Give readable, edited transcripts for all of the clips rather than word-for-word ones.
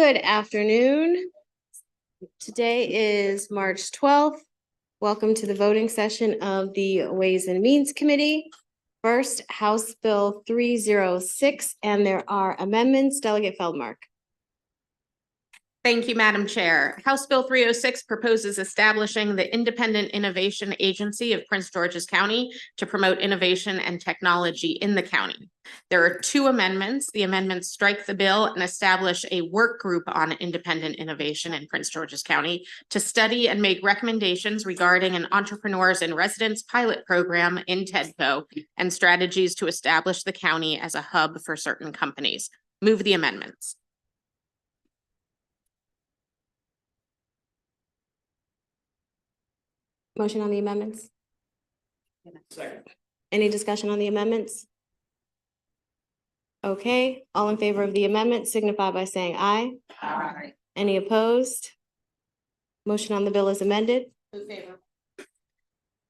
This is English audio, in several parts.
Good afternoon. Today is March 12th. Welcome to the voting session of the Ways and Means Committee. First, House Bill 306, and there are amendments. Delegate Feldmark. Thank you, Madam Chair. House Bill 306 proposes establishing the Independent Innovation Agency of Prince George's County to promote innovation and technology in the county. There are two amendments. The amendments strike the bill and establish a work group on independent innovation in Prince George's County to study and make recommendations regarding an Entrepreneurs in Residence pilot program in TEDCO and strategies to establish the county as a hub for certain companies. Move the amendments. Motion on the amendments? Second. Any discussion on the amendments? Okay, all in favor of the amendment signify by saying aye. Aye. Any opposed? Motion on the bill is amended. Move favor.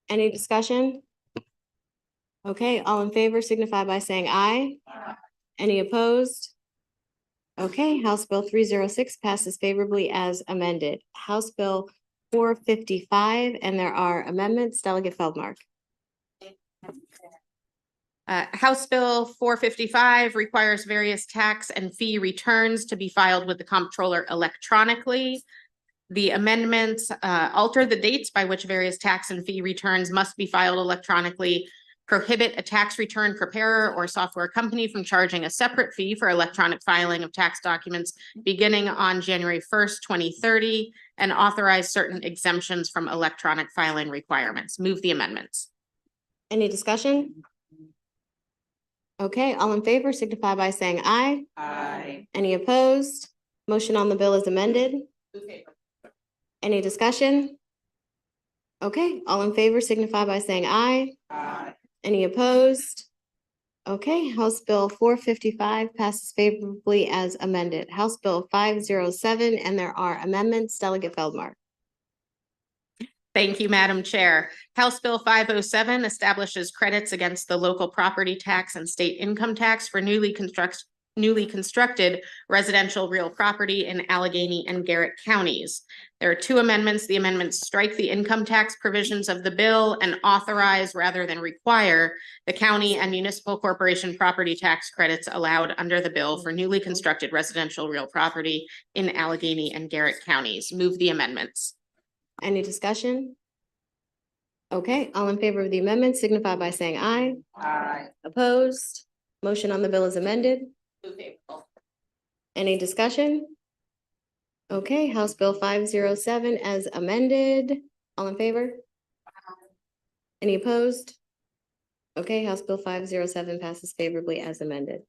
Any discussion? Okay, all in favor signify by saying aye. Aye. Any opposed? Okay, House Bill 306 passes favorably as amended. House Bill 455, and there are amendments. Delegate Feldmark. House Bill 455 requires various tax and fee returns to be filed with the comptroller electronically. The amendments alter the dates by which various tax and fee returns must be filed electronically, prohibit a tax return preparer or software company from charging a separate fee for electronic filing of tax documents beginning on January 1st, 2030, and authorize certain exemptions from electronic filing requirements. Move the amendments. Any discussion? Okay, all in favor signify by saying aye. Aye. Any opposed? Motion on the bill is amended. Move favor. Any discussion? Okay, all in favor signify by saying aye. Aye. Any opposed? Okay, House Bill 455 passes favorably as amended. House Bill 507, and there are amendments. Delegate Feldmark. Thank you, Madam Chair. House Bill 507 establishes credits against the local property tax and state income tax for newly constructed residential real property in Allegheny and Garrett counties. There are two amendments. The amendments strike the income tax provisions of the bill and authorize rather than require the county and municipal corporation property tax credits allowed under the bill for newly constructed residential real property in Allegheny and Garrett counties. Move the amendments. Any discussion? Okay, all in favor of the amendment signify by saying aye. Aye. Opposed? Motion on the bill is amended. Move favor. Any discussion? Okay, House Bill 507 as amended. All in favor? Any opposed? Okay, House Bill 507 passes favorably as amended.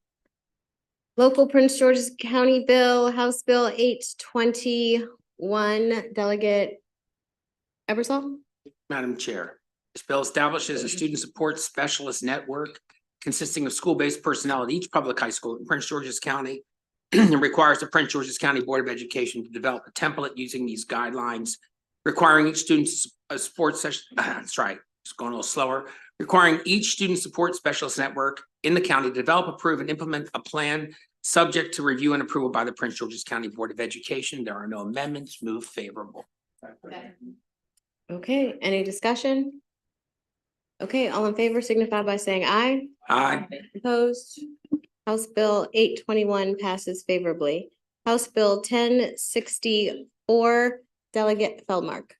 Local Prince George's County Bill, House Bill 821, Delegate Ebersol. Madam Chair, this bill establishes a student support specialist network consisting of school-based personnel at each public high school in Prince George's County. It requires the Prince George's County Board of Education to develop a template using these guidelines, requiring each student a support session. That's right, it's going a little slower. Requiring each student support specialist network in the county to develop, approve, and implement a plan subject to review and approval by the Prince George's County Board of Education. There are no amendments. Move favorable. Okay, any discussion? Okay, all in favor signify by saying aye. Aye. Opposed? House Bill 821 passes favorably. House Bill 1064, Delegate Feldmark.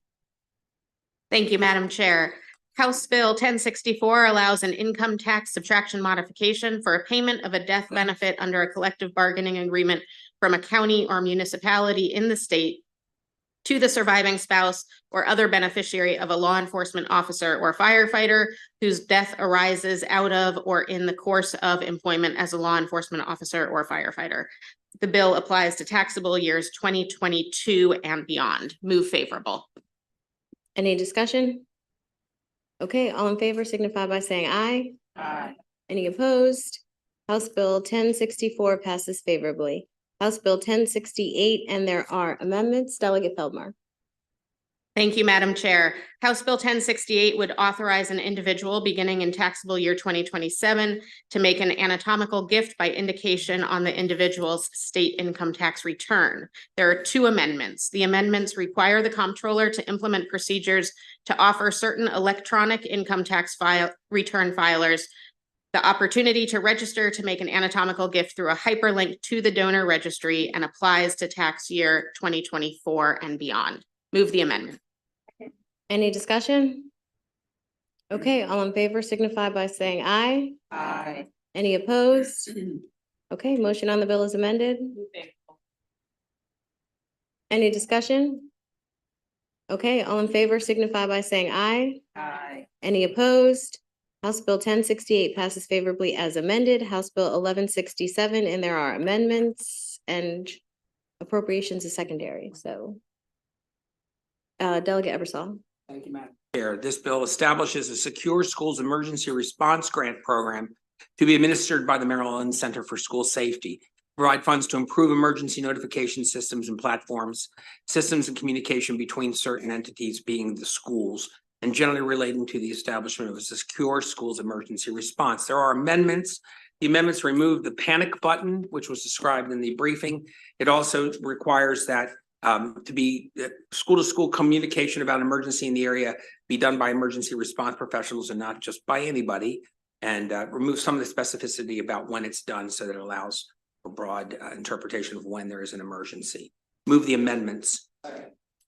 Thank you, Madam Chair. House Bill 1064 allows an income tax subtraction modification for a payment of a death benefit under a collective bargaining agreement from a county or municipality in the state to the surviving spouse or other beneficiary of a law enforcement officer or firefighter whose death arises out of or in the course of employment as a law enforcement officer or firefighter. The bill applies to taxable years 2022 and beyond. Move favorable. Any discussion? Okay, all in favor signify by saying aye. Aye. Any opposed? House Bill 1064 passes favorably. House Bill 1068, and there are amendments. Delegate Feldmark. Thank you, Madam Chair. House Bill 1068 would authorize an individual beginning in taxable year 2027 to make an anatomical gift by indication on the individual's state income tax return. There are two amendments. The amendments require the comptroller to implement procedures to offer certain electronic income tax return filers the opportunity to register to make an anatomical gift through a hyperlink to the donor registry and applies to tax year 2024 and beyond. Move the amendment. Any discussion? Okay, all in favor signify by saying aye. Aye. Any opposed? Okay, motion on the bill is amended. Any discussion? Okay, all in favor signify by saying aye. Aye. Any opposed? House Bill 1068 passes favorably as amended. House Bill 1167, and there are amendments and appropriations is secondary, so. Delegate Ebersol. Thank you, Madam Chair. This bill establishes a Secure Schools Emergency Response Grant Program to be administered by the Maryland Center for School Safety. Provide funds to improve emergency notification systems and platforms, systems and communication between certain entities being the schools, and generally relating to the establishment of a secure schools emergency response. There are amendments. The amendments remove the panic button, which was described in the briefing. It also requires that school-to-school communication about emergency in the area be done by emergency response professionals and not just by anybody, and remove some of the specificity about when it's done so that it allows a broad interpretation of when there is an emergency. Move the amendments.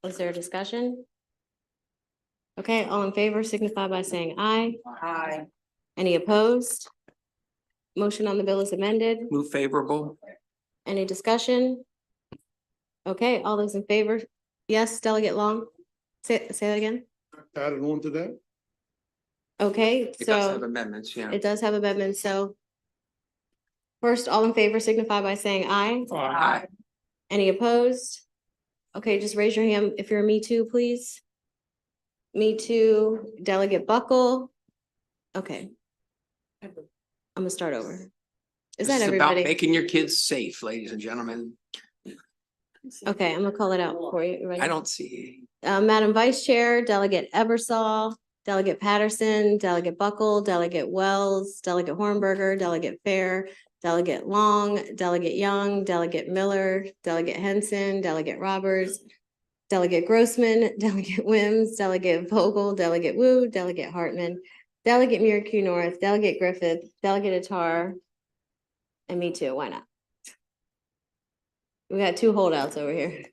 Is there a discussion? Okay, all in favor signify by saying aye. Aye. Any opposed? Motion on the bill is amended. Move favorable. Any discussion? Okay, all those in favor? Yes, Delegate Long? Say that again? Added on to that? Okay, It does have so amendments, yeah. it does have amendments, so. First, all in favor signify by saying aye. Aye. Any opposed? Okay, just raise your hand if you're a Me Too, please. Me Too, Delegate Buckle. Okay. I'm gonna start over. Is This that is about everybody? making your kids safe, ladies and gentlemen. Okay, I'm gonna call it out for you. You ready? I don't see. Madam Vice Chair, Delegate Ebersol, Delegate Patterson, Delegate Buckle, Delegate Wells, Delegate Hornberger, Delegate Fair, Delegate Long, Delegate Young, Delegate Miller, Delegate Henson, Delegate Roberts, Delegate Grossman, Delegate Wims, Delegate Vogel, Delegate Wu, Delegate Hartman, Delegate Miracle North, Delegate Griffith, Delegate Attar, and Me Too. Why not? We got two holdouts over here.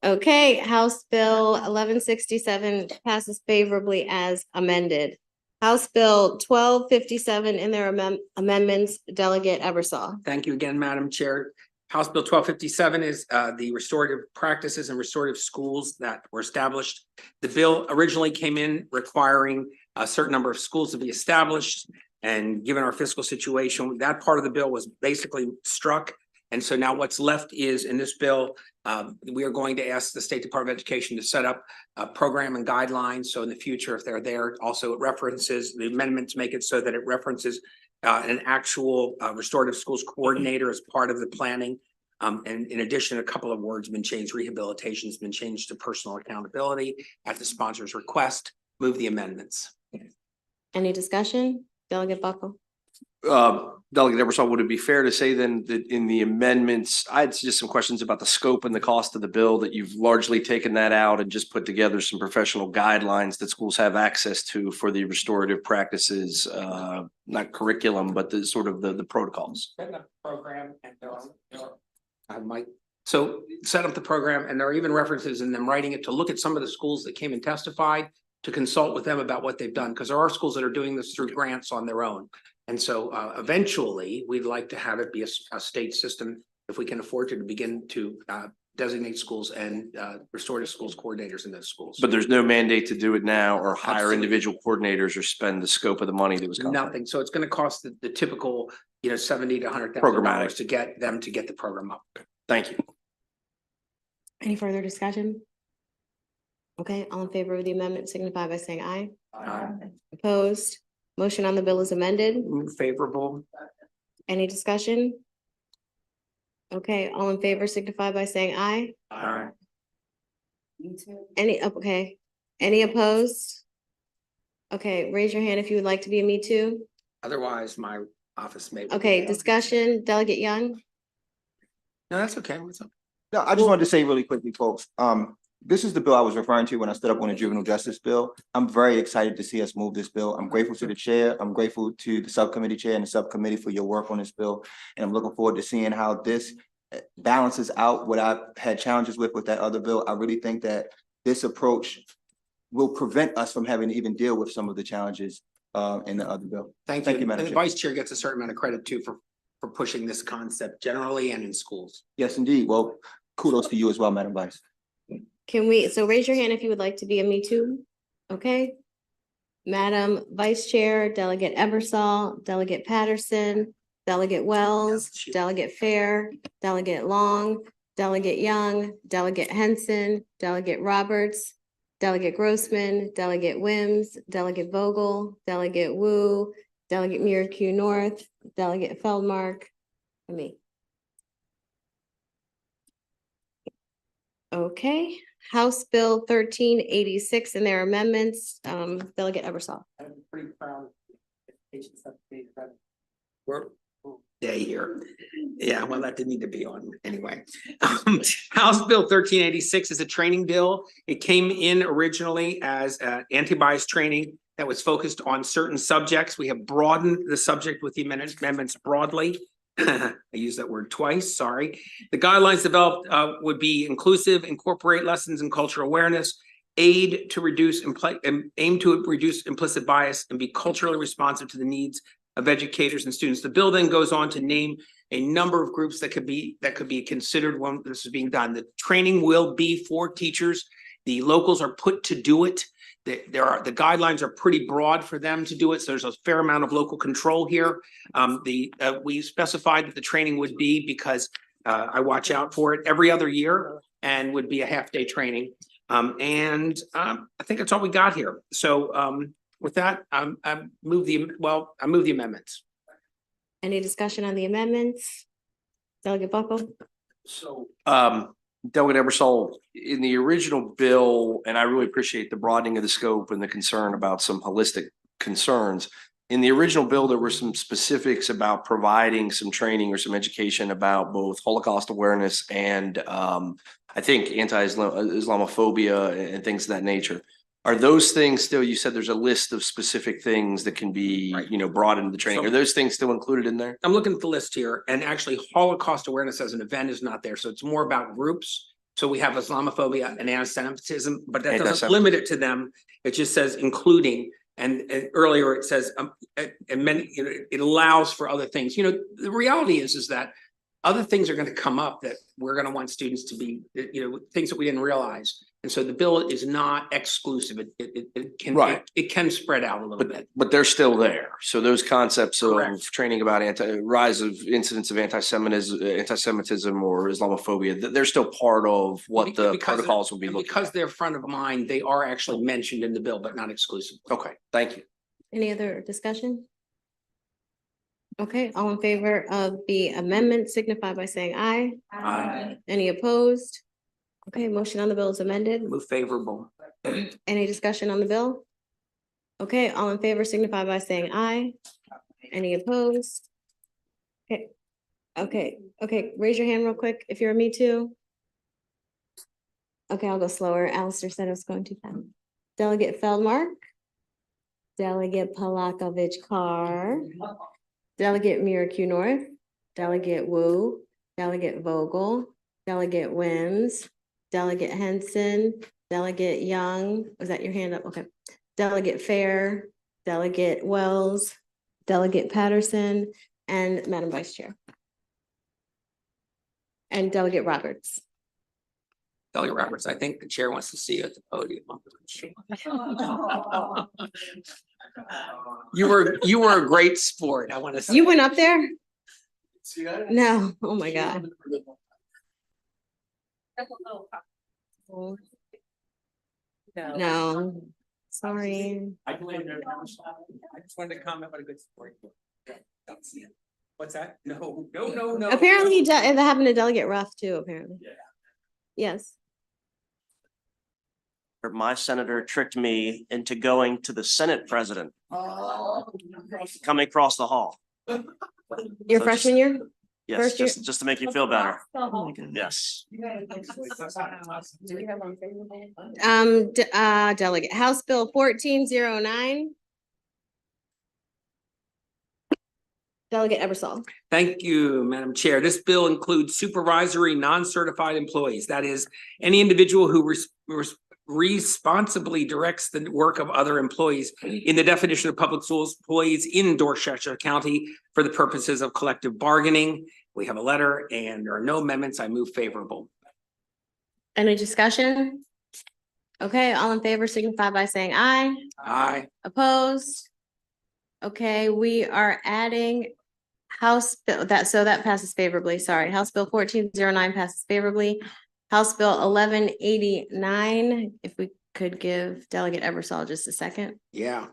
Okay, House Bill 1167 passes favorably as amended. House Bill 1257 in their amendments, Delegate Ebersol. Thank you again, Madam Chair. House Bill 1257 is the restorative practices and restorative schools that were established. The bill originally came in requiring a certain number of schools to be established. And given our fiscal situation, that part of the bill was basically struck. And so now what's left is in this bill, we are going to ask the State Department of Education to set up a program and guidelines. So in the future, if they're there, also it references, the amendments make it so that it references an actual restorative schools coordinator as part of the planning. And in addition, a couple of words have been changed. Rehabilitation has been changed to personal accountability at the sponsor's request. Move the amendments. Any discussion? Delegate Buckle. Delegate Ebersol, would it be fair to say then that in the amendments, I had just some questions about the scope and the cost of the bill, that you've largely taken that out and just put together some professional guidelines that schools have access to for the restorative practices, not curriculum, but the sort of the protocols. Set up the program and I might. So set up the program, and there are even references in them writing it to look at some of the schools that came and testified, to consult with them about what they've done, because there are schools that are doing this through grants on their own. And so eventually, we'd like to have it be a state system, if we can afford to begin to designate schools and restorative schools coordinators in those schools. But there's no mandate to do it now or hire Absolutely. individual coordinators or spend the scope of the money that was. Nothing. So it's going to cost the typical, $70,000 to $100,000 Programmatic. to get them to get the program up. Thank you. Any further discussion? Okay, all in favor of the amendment signify by saying aye. Opposed? Motion on the bill is amended. Move favorable. Any discussion? Okay, all in favor signify by saying aye. All right. Okay, any opposed? Okay, raise your hand if you would like to be a me too. Otherwise, my office may. Okay, discussion, Delegate Young. No, that's okay. What's up? No, I just wanted to say really quickly, folks, this is the bill I was referring to when I stood up on the juvenile justice bill. I'm very excited to see us move this bill. I'm grateful to the chair. I'm grateful to the subcommittee chair and the subcommittee for your work on this bill. And I'm looking forward to seeing how this balances out what I've had challenges with that other bill. I really think that this approach will prevent us from having to even deal with some of the challenges in the other bill. Thank Thank you. you, Madam And the Chair. vice chair gets a certain amount of credit too for pushing this concept generally and in schools. Yes, indeed. Well, kudos to you as well, Madam Vice. So raise your hand if you would like to be a me too. Okay. Madam Vice Chair, Delegate Ebersol, Delegate Patterson, Delegate Wells, Delegate Fair, Delegate Long, Delegate Young, Delegate Henson, Delegate Roberts, Delegate Grossman, Delegate Wims, Delegate Vogel, Delegate Wu, Delegate Miracle North, Delegate Feldmark, and me. Okay, House Bill 1386 and their amendments, Delegate Ebersol. I'm pretty proud. We're day here. Yeah, well, that didn't need to be on anyway. House Bill 1386 is a training bill. It came in originally as anti-bias training that was focused on certain subjects. We have broadened the subject with the amendments broadly. I used that word twice, sorry. The guidelines developed would be inclusive, incorporate lessons in cultural awareness, aim to reduce implicit bias, and be culturally responsive to the needs of educators and students. The bill then goes on to name a number of groups that could be considered when this is being done. The training will be for teachers. The locals are put to do it. The guidelines are pretty broad for them to do it. So there's a fair amount of local control here. We specified that the training would be, because I watch out for it, every other year, and would be a half-day training. I think that's all we got here. So with that, I move the amendments. Any discussion on the amendments? Delegate Buckle? So, Delegate Ebersol, in the original bill, and I really appreciate the broadening of the scope and the concern about some holistic concerns. In the original bill, there were some specifics about providing some training or some education about both Holocaust awareness and I think anti-Islamophobia and things of that nature. Are those things still, you said there's a list of specific things that can be, Right. brought into the training. So- Are those things still included in there? I'm looking at the list here, and actually Holocaust awareness as an event is not there. So it's more about groups. So we have Islamophobia and anti-Semitism, but that doesn't Anti-Semitism. limit it to them. It just says including, and earlier it says, and many, it allows for other things. The reality is that other things are going to come up that we're going to want students to be, things that we didn't realize. And so the bill is not exclusive. It can, Right. it can spread out a little bit. But they're still there. So those concepts of Correct. training about rise of incidents of anti-Semitism or Islamophobia, they're still part of what the Because- protocols will be and looking because at. they're front of mind, they are actually mentioned in the bill, but not exclusive. Okay, thank you. Any other discussion? Okay, all in favor of the amendment signify by saying aye. Aye. Any opposed? Okay, motion on the bill is amended. Move favorable. Any discussion on the bill? Okay, all in favor signify by saying aye. Any opposed? Okay, raise your hand real quick if you're a me too. Okay, I'll go slower. Alistair said I was going too fast. Delegate Feldmark. Delegate Palakovich Carr. Delegate Miracle North. Delegate Wu. Delegate Vogel. Delegate Wims. Delegate Henson. Delegate Young. Was that your hand up? Okay. Delegate Fair. Delegate Wells. Delegate Patterson. And Madam Vice Chair. And Delegate Roberts. Delegate Roberts, I think the chair wants to see you at the podium. You were a great sport. I want to say. You went up there? No, oh my God. No, sorry. I just wanted to comment what a good sport. What's that? No. Apparently, it happened to Delegate Ruff too, apparently. Yeah. Yes. My senator tricked me into going to the Senate president coming across the hall. Your So freshman year? Yes, First year? just to make you feel better. Oh my God. Yes. Delegate, House Bill 1409. Delegate Eversol. Thank you, Madam Chair. This bill includes supervisory non-certified employees. That is, any individual who responsibly directs the work of other employees in the definition of public schools employees in Dorchester County for the purposes of collective bargaining. We have a letter and there are no amendments. I move favorable. Any discussion? Okay, all in favor signify by saying aye. Aye. Opposed? Okay, we are adding House Bill, that passes favorably, sorry. House Bill 1409 passes favorably. House Bill 1189, if we could give Delegate Eversol just a second. Yeah.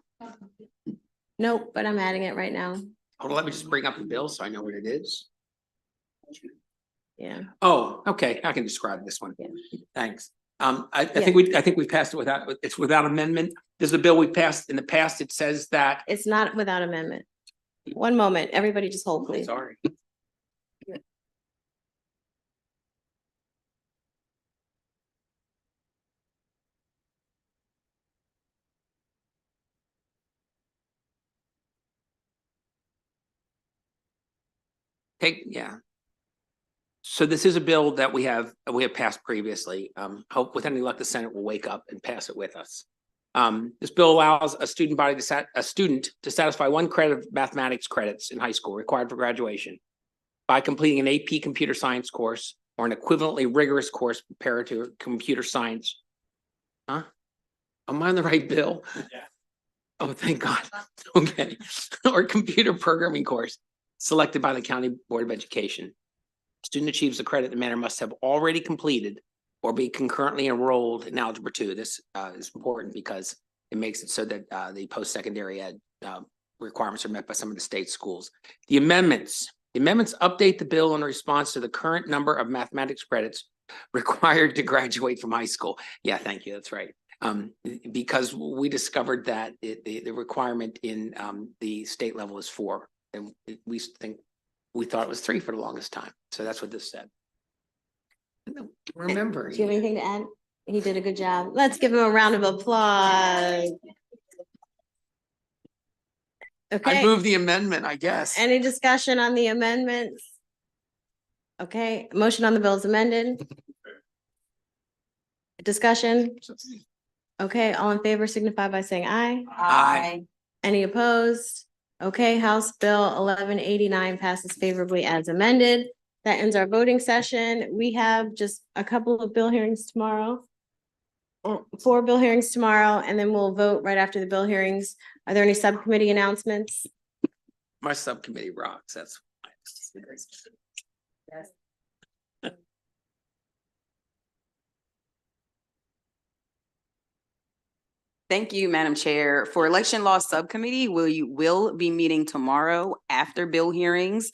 Nope, but I'm adding it right now. Hold on, let me just bring up the bill so I know what it is. Yeah. Oh, okay, I can describe this one. Yeah. Thanks. I think we passed it without amendment. There's a bill we passed in the past. It says that. It's not without amendment. One moment, everybody just hold, please. Sorry. Yeah. So this is a bill that we have passed previously. Hope with any luck, the Senate will wake up and pass it with us. This bill allows a student to satisfy one credit of mathematics credits in high school required for graduation by completing an AP computer science course or an equivalently rigorous course prepared to computer science. Huh? Am I on the right bill? Yeah. Oh, thank God. Okay. Or computer programming course selected by the County Board of Education. Student achieves the credit, the manner must have already completed or be concurrently enrolled in Algebra 2. This is important because it makes it so that the post-secondary ed requirements are met by some of the state schools. The amendments update the bill in response to the current number of mathematics credits required to graduate from high school. Yeah, thank you. That's right. Because we discovered that the requirement in the state level is 4, and we thought it was 3 for the longest time. So that's what this said. Remember. Do you have anything to add? He did a good job. Let's give him a round of applause. I Okay, move the amendment, I guess. any discussion on the amendments? Okay, motion on the bill is amended. Discussion? Okay, all in favor signify by saying aye. Aye. Any opposed? Okay, House Bill 1189 passes favorably as amended. That ends our voting session. We have just a couple of bill hearings tomorrow. 4 bill hearings tomorrow, and then we'll vote right after the bill hearings. Are there any subcommittee announcements? My subcommittee rocks. That's. Thank you, Madam Chair. For Election Law Subcommittee, will be meeting tomorrow after bill hearings,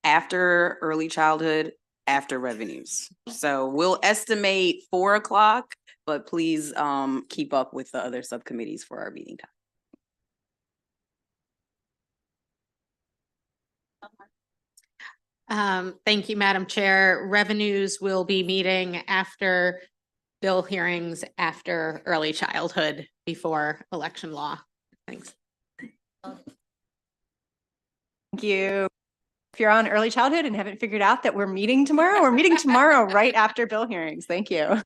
after early childhood, after revenues. So we'll estimate 4 o'clock, but please keep up with the other subcommittees for our meeting time. Thank you, Madam Chair. Revenues will be meeting after bill hearings, after early childhood, before election law. Thanks. Thank you. If you're on early childhood and haven't figured out that we're meeting tomorrow right after bill hearings. Thank you.